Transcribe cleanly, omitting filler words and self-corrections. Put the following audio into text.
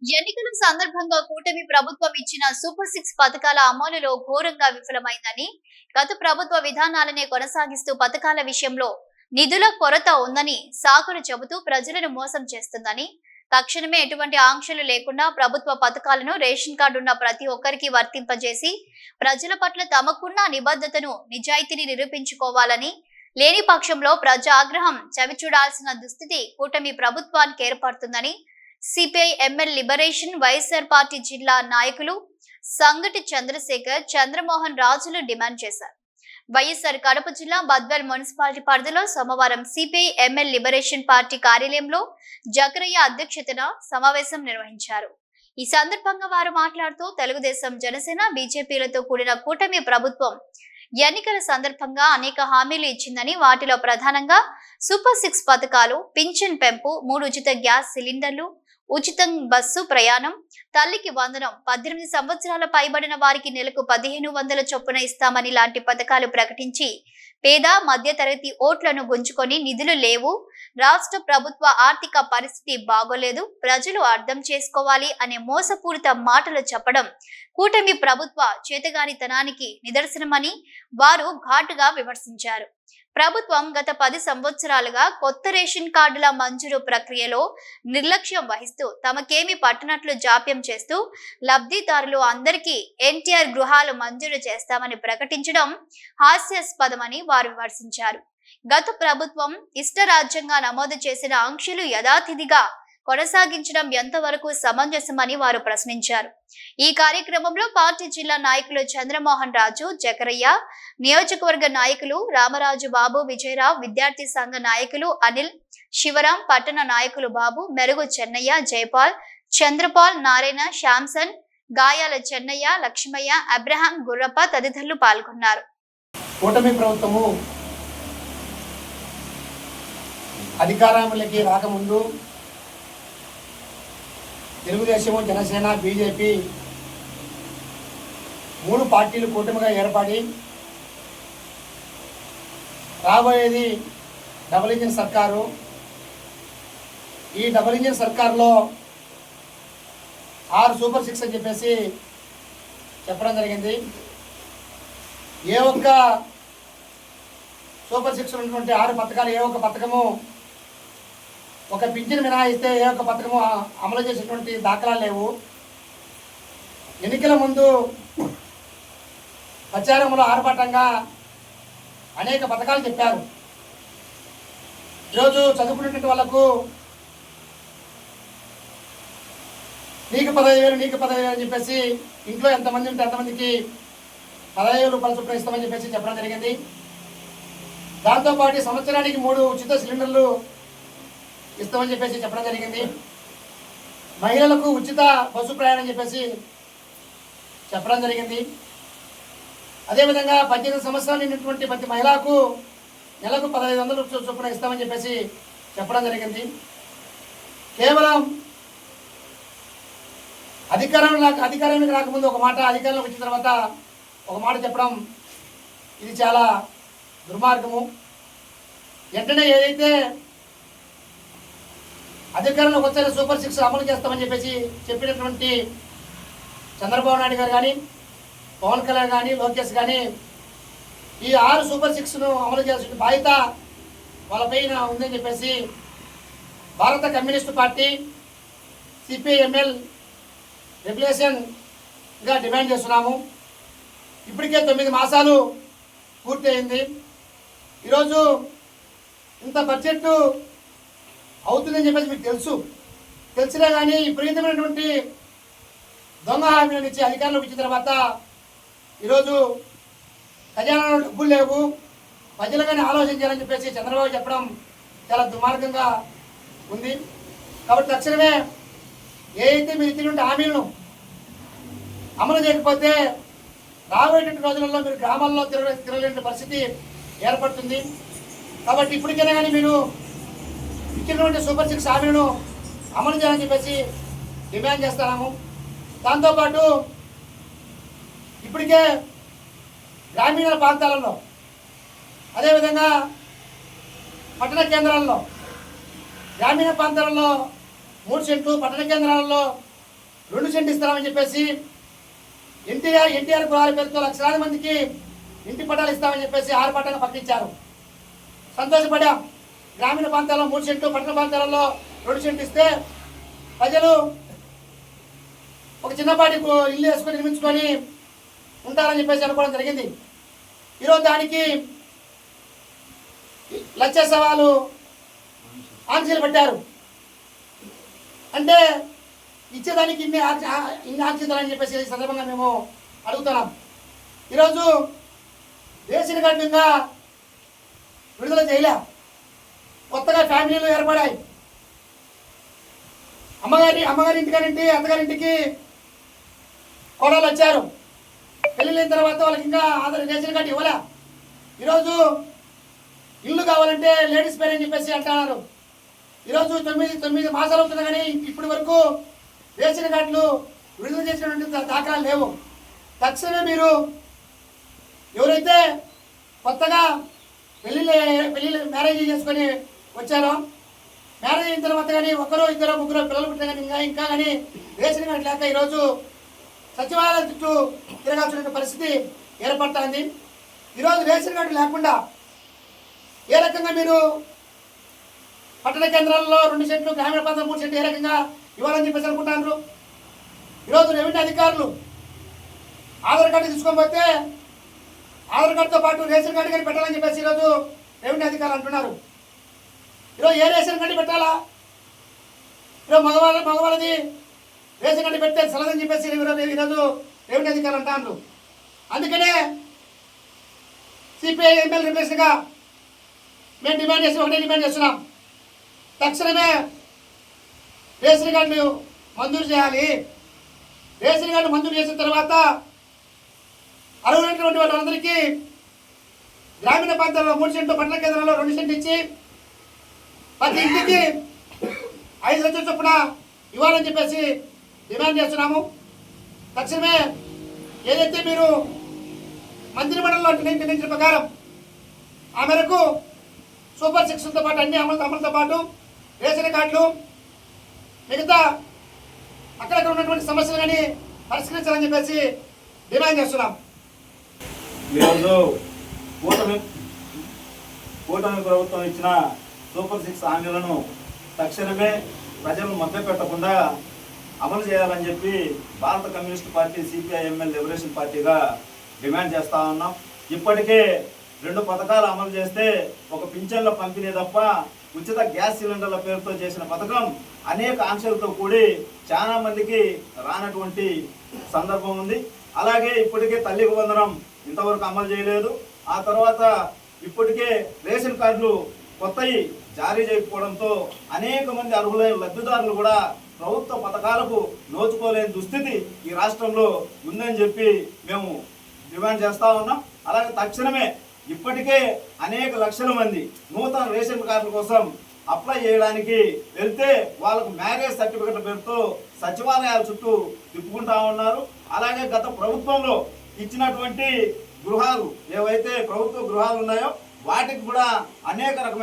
ఎన్నికల సందర్భంగా కూటమి ప్రభుత్వం ఇచ్చిన సూపర్ సిక్స్ పథకాల అమలులో ఘోరంగా విఫలమైందని, గత ప్రభుత్వ విధానాలనే కొనసాగిస్తూ పథకాల విషయంలో నిధుల కొరత ఉందని సాకులు చెబుతూ ప్రజలను మోసం చేస్తుందని, తక్షణమే ఎటువంటి ఆంక్షలు లేకుండా ప్రభుత్వ పథకాలను రేషన్ కార్డు ఉన్న ప్రతి ఒక్కరికి వర్తింపజేసి ప్రజల పట్ల తమకున్న నిబద్ధతను నిజాయితీని నిరూపించుకోవాలని, లేని పక్షంలో ప్రజా ఆగ్రహం చవిచూడాల్సిన దుస్థితి కూటమి ప్రభుత్వానికి ఏర్పడుతుందని CPI ML liberation YSR party జిల్లా నాయకులు సంగటి చంద్రశేఖర్, చంద్రమోహన్ రాజులు డిమాండ్ చేశారు. వైఎస్ఆర్ కడప జిల్లా బద్వేల్ మున్సిపాలిటీ పరిధిలో సోమవారం సిపిఐ ఎంఎల్ లిబరేషన్ పార్టీ కార్యాలయంలో జకరయ్య అధ్యక్షతన సమావేశం నిర్వహించారు. ఈ సందర్భంగా వారు మాట్లాడుతూ తెలుగుదేశం, జనసేన, బీజేపీలతో కూడిన కూటమి ప్రభుత్వం ఎన్నికల సందర్భంగా అనేక హామీలు ఇచ్చిందని, వాటిలో ప్రధానంగా సూపర్ సిక్స్ పథకాలు, పింఛన్ పెంపు, 3 ఉచిత గ్యాస్ సిలిండర్లు, ఉచితం బస్సు ప్రయాణం, తల్లికి వందనం, 18 సంవత్సరాల పైబడిన వారికి నెలకు 1500 చొప్పున ఇస్తామని లాంటి పథకాలు ప్రకటించి పేద మధ్య తరగతి ఓట్లను గుంజుకొని నిధులు లేవు, రాష్ట్ర ప్రభుత్వ ఆర్థిక పరిస్థితి బాగోలేదు, ప్రజలు అర్థం చేసుకోవాలి అనే మోసపూరిత మాటలు చెప్పడం కూటమి ప్రభుత్వ చేతగానితనానికి నిదర్శనమని వారు ఘాటుగా విమర్శించారు. ప్రభుత్వం గత 10 సంవత్సరాలుగా కొత్త రేషన్ కార్డుల మంజూరు ప్రక్రియలో నిర్లక్ష్యం వహిస్తూ తమకేమి పట్టనట్లు జాప్యం చేస్తూ లబ్ధిదారులు అందరికీ ఎన్టీఆర్ గృహాలు మంజూరు చేస్తామని ప్రకటించడం హాస్యాస్పదమని వారు విమర్శించారు. గత ప్రభుత్వం ఇష్టరాజ్యంగా నమోదు చేసిన ఆంక్షలు యథాతిథిగా కొనసాగించడం ఎంతవరకు సమంజసమని వారు ప్రశ్నించారు. ఈ కార్యక్రమంలో పార్టీ జిల్లా నాయకులు చంద్రమోహన్ రాజు, జకరయ్య, నియోజకవర్గ నాయకులు రామరాజు బాబు, విజయరావు, విద్యార్థి సంఘ నాయకులు అనిల్, శివరాం, పట్టణ నాయకులు బాబు, మెరుగు చెన్నయ్య, జయపాల్, చంద్రపాల్, నారాయణ, శాంసన్, గాయాల చెన్నయ్య, లక్ష్మయ్య, అబ్రహాం, గుర్రప్ప తదితరులు పాల్గొన్నారు. కూటమి ప్రభుత్వము అధికారంలోకి రాకముందు తెలుగుదేశము, జనసేన, బీజేపీ 3 పార్టీలు కూటమిగా ఏర్పడి రాబోయేది డబుల్ ఇంజిన్ సర్కారు. ఈ డబుల్ ఇంజిన్ సర్కారులో 6 సూపర్ సిక్స్ అని చెప్పేసి చెప్పడం జరిగింది. ఏ ఒక్క సూపర్ సిక్స్ ఉన్నటువంటి 6 పథకాలు, ఏ ఒక్క పథకము, ఒక పింఛన్ మినహాయిస్తే ఏ ఒక్క పథకము అమలు చేసేటువంటి దాఖలాలు లేవు. ఎన్నికల ముందు ప్రచారంలో ఆర్భాటంగా అనేక పథకాలు చెప్పారు. ఈరోజు చదువుకునేటువంటి వాళ్ళకు నీకు 15,000, నీకు 15,000 అని చెప్పేసి ఇంట్లో ఎంతమంది ఉంటే అంతమందికి 15,000 రూపాయల చొప్పున ఇస్తామని చెప్పేసి చెప్పడం జరిగింది. దాంతోపాటు సంవత్సరానికి 3 ఉచిత సిలిండర్లు ఇస్తామని చెప్పేసి చెప్పడం జరిగింది. మహిళలకు ఉచిత బస్సు ప్రయాణం చెప్పేసి చెప్పడం జరిగింది. అదేవిధంగా 18 సంవత్సరాలు నిండినటువంటి ప్రతి మహిళకు నెలకు 1,500 చొప్పున ఇస్తామని చెప్పేసి చెప్పడం జరిగింది. కేవలం అధికారానికి రాకముందు ఒక మాట, అధికారంలోకి వచ్చిన తర్వాత ఒక మాట చెప్పడం ఇది చాలా దుర్మార్గము. వెంటనే ఏదైతే అధికారంలోకి వచ్చే సూపర్ సిక్స్ అమలు చేస్తామని చెప్పేసి చెప్పినటువంటి చంద్రబాబు నాయుడు గారు కానీ, పవన్ కళ్యాణ్ కానీ, లోకేష్ కానీ ఈ 6 సూపర్ సిక్స్ను అమలు చేయాల్సిన బాధ్యత వాళ్ళపైన ఉందని చెప్పేసి భారత కమ్యూనిస్టు పార్టీ సిపిఐఎంఎల్ రెగ్యులేషన్గా డిమాండ్ చేస్తున్నాము. ఇప్పటికే 9 మాసాలు పూర్తి అయింది. ఈరోజు ఇంత బడ్జెట్ అవుతుందని చెప్పేసి మీకు తెలిసినా కానీ విపరీతమైనటువంటి దొంగ హామీలను ఇచ్చి అధికారంలోకి వచ్చిన తర్వాత ఈరోజు ఖజానాలో డబ్బులు లేవు, ప్రజలుగానే ఆలోచన చేయాలని చెప్పేసి చంద్రబాబు చెప్పడం చాలా దుర్మార్గంగా ఉంది. కాబట్టి తక్షణమే ఏదైతే మీరు ఇచ్చినటువంటి హామీలను అమలు చేయకపోతే రాబోయేటువంటి రోజులలో మీరు గ్రామాల్లో తిరగలేని పరిస్థితి ఏర్పడుతుంది. కాబట్టి ఇప్పటికైనా కానీ మీరు ఇచ్చినటువంటి సూపర్ సిక్స్ హామీలను అమలు చేయాలని చెప్పేసి డిమాండ్ చేస్తున్నాము. దాంతోపాటు ఇప్పటికే గ్రామీణ ప్రాంతాలలో, అదేవిధంగా పట్టణ కేంద్రాల్లో, గ్రామీణ ప్రాంతాలలో 3 సెంట్లు, పట్టణ కేంద్రాలలో 2 సెంట్లు ఇస్తామని చెప్పేసి ఎన్టీఆర్ గృహాల పేరుతో లక్షలాది మందికి ఇంటి పట్టాలు ఇస్తామని చెప్పేసి ఆర్భాటంగా ప్రకటించారు. సంతోషపడాం. గ్రామీణ ప్రాంతాల్లో 3 సెంట్లు, పట్టణ ప్రాంతాలలో 2 సెంట్లు ఇస్తే ప్రజలు ఒక చిన్నపాటి ఇల్లు వేసుకొని నిర్మించుకొని ఉంటారని చెప్పేసి అనుకోవడం జరిగింది. ఈరోజు దానికి లక్ష సవాలు ఆంక్షలు పెట్టారు. అంటే ఇచ్చేదానికి ఇన్ని ఆంక్షితాలని చెప్పేసి ఈ సందర్భంగా మేము అడుగుతున్నాం. ఈరోజు రేషన్ కార్డు ఇంకా విడుదల చేయలే. కొత్తగా ఫ్యామిలీలు ఏర్పడాయి. అమ్మగారి ఇంటికారింటి అత్తగారింటికి కోడలు వచ్చారు. పెళ్ళిళ్ళైన తర్వాత వాళ్ళకి ఇంకా రేషన్ కార్డు ఇవ్వలే. ఈరోజు ఇల్లు కావాలంటే లేడీస్ పేరు అని చెప్పేసి అంటున్నారు. ఈరోజు 9 మాసాలు అవుతున్నా కానీ ఇప్పటి వరకు రేషన్ కార్డులు విడుదల చేసినటువంటి దాఖలాలు లేవు. తక్షణమే మీరు ఎవరైతే కొత్తగా పెళ్ళిళ్ళు మ్యారేజ్ చేసుకొని వచ్చారో, మ్యారేజ్ అయిన తర్వాత కానీ 1, 2, 3 పిల్లలు పుట్టిన కానీ ఇంకా కానీ రేషన్ కార్డు లేక ఈరోజు సచివాలయం చుట్టూ తిరగాల్సిన పరిస్థితి ఏర్పడుతుంది. ఈరోజు రేషన్ కార్డు లేకుండా ఏ రకంగా మీరు పట్టణ కేంద్రాల్లో 2 సెంట్లు, గ్రామీణ ప్రాంతాలు 3 సెంట్లు ఏ రకంగా ఇవ్వాలని చెప్పేసి అనుకుంటున్నారు. ఈరోజు రెవెన్యూ అధికారులు ఆధార్ కార్డు తీసుకొని పోతే ఆధార్ కార్డుతో పాటు రేషన్ కార్డు కానీ పెట్టాలని చెప్పేసి ఈరోజు రెవెన్యూ అధికారులు అంటున్నారు. ఈరోజు ఏ రేషన్ కార్డు పెట్టాలా? ఈరోజు మగవాళ్ళది రేషన్ కార్డు పెడితే సలదని చెప్పేసి ఈరోజు రెవెన్యూ అధికారులు అంటున్నారు. అందుకనే సిపిఐ ఎంఎల్ రిప్రజెంటేటివ్గా మేము ఒకటే డిమాండ్ చేస్తున్నాం. తక్షణమే రేషన్ కార్డులు మంజూరు చేయాలి. రేషన్ కార్డు మంజూరు చేసిన తర్వాత అర్హులైనటువంటి వాళ్ళందరికీ గ్రామీణ ప్రాంతాల్లో 3 సెంట్లు, పట్టణ కేంద్రాల్లో 2 సెంట్లు ఇచ్చి ప్రతి ఇంటికి 5 లక్షల చొప్పున ఇవ్వాలని చెప్పేసి డిమాండ్ చేస్తున్నాము. తక్షణమే ఏదైతే మీరు మంత్రిమండలిలో నిర్ణయించిన ప్రకారం ఆ మేరకు సూపర్ సిక్స్తో పాటు అన్ని అమలుతో పాటు రేషన్ కార్డులు మిగతా అక్కడక్కడ ఉన్నటువంటి సమస్యలు కానీ పరిష్కరించాలని చెప్పేసి డిమాండ్ చేస్తున్నాం. ఈరోజు కూటమి ప్రభుత్వం ఇచ్చిన సూపర్ 6 హామీలను తక్షణమే ప్రజలను మభ్యపెట్టకుండా అమలు చేయాలని చెప్పి భారత కమ్యూనిస్ట్ పార్టీ సిపిఐఎంఎల్ లిబరేషన్ పార్టీగా డిమాండ్ చేస్తా ఉన్నాం. ఇప్పటికే 2 పథకాలు అమలు చేస్తే ఒక పింఛన్ల పంపిణీ తప్ప ఉచిత గ్యాస్ సిలిండర్ల పేరుతో చేసిన పథకం అనేక ఆంక్షలతో కూడి చాలా మందికి రానటువంటి సందర్భం ఉంది. అలాగే ఇప్పటికే తల్లికి వందనం ఇంతవరకు అమలు చేయలేదు. ఆ తర్వాత ఇప్పటికే రేషన్ కార్డులు కొత్తవి జారీ చేయకపోవడంతో అనేక మంది అర్హులైన లబ్ధిదారులు కూడా ప్రభుత్వ పథకాలకు నోచుకోలేని దుస్థితి ఈ రాష్ట్రంలో ఉందని చెప్పి మేము డిమాండ్ చేస్తా ఉన్నాం. అలాగే తక్షణమే ఇప్పటికే అనేక లక్షల మంది నూతన రేషన్ కార్డుల కోసం అప్లై చేయడానికి వెళ్తే వాళ్ళకు మ్యారేజ్ సర్టిఫికెట్ల పేరుతో సచివాలయాల చుట్టూ తిప్పుకుంటా ఉన్నారు. అలాగే గత ప్రభుత్వంలో ఇచ్చినటువంటి గృహాలు ఏవైతే ప్రభుత్వ గృహాలు ఉన్నాయో వాటికి కూడా అనేక రకమైన